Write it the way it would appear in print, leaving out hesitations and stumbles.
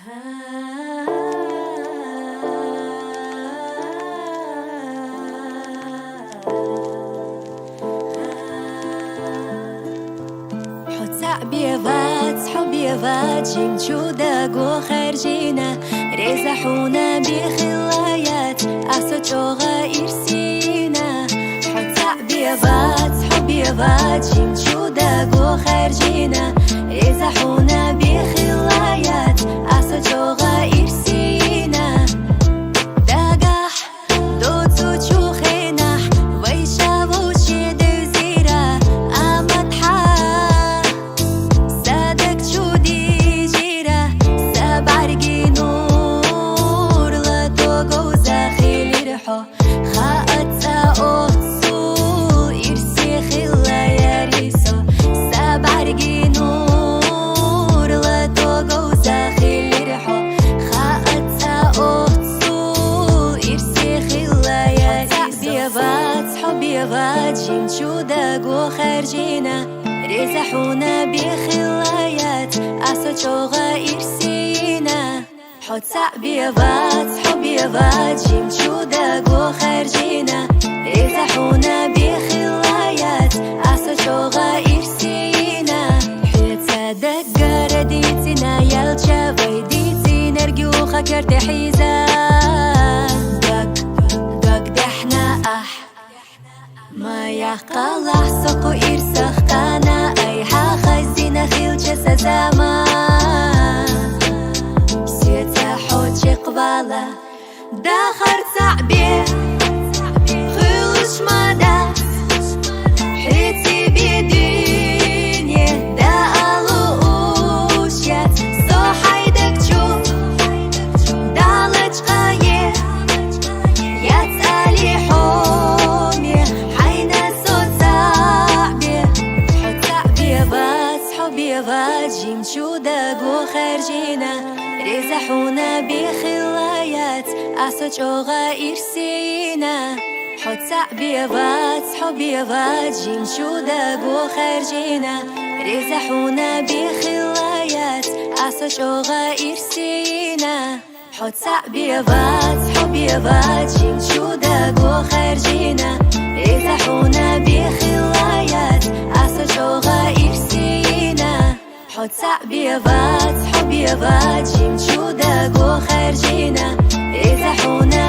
حبيبات حبيبات جين چودەگ و خەرجینە رێزەحونە بخڵایەت ئاسە چۆغە ئیرسینە حبيبات حبيبات جين چودەگ و خەرجینە رێزەحونە بخڵایەت ئاسە چۆغە ئیرسینە داگەح دۆچ و چوخێنە وەیشەوە و شێدە زیرە ئامەدحە سەدەک چودی ژیرە سەبارگی نور لە تۆگە و زەخیلی رحۆ خەئەتە ئۆتسو ئیرسی خڵە یەریسۆ سەبارگی نور لە تۆگە و زەخیلی رحۆ خەئەتە ئۆتسو ئیرسی خڵە یەریسۆ حبيبات جين چودەگ و خەرجینە رێزەحونە بخڵایەت ئاسە چۆغە ئیرسینە حبيبات حبيبات جين چودەگ و خەرجینە رێزەحونە بخڵایەت ئاسە چۆغە ئیرسینە حێچە دەگەرە دیچینە یەڵچەوەی دیچی نەرگی و خەکەرتە حیزە ما يقلع سوق إرسخ كان أي خزينة خيلش سزاما سيتا حوش قبالة داخر صعبي خلش مدى حيتي بدنيا دا ألوشيات سو حيدك تشوف دالج غاية يتسألي حبيبات جين چودەگ و خەرجینە رێزەحونە بخڵایەت ئاسە چۆغە ئیرسینە حبيبات حبيبات جين چودەگ و خەرجینە رێزەحونە بخڵایەت ئاسە چۆغە ئیرسینە حبيبات حبيبات جين چودەگ و خەرجینە رێزەحونە بخڵایەت ئاسە چۆغە ئیرسینە حبيبات حبيبات جين چودەگ و خەرجینە رێزەحونە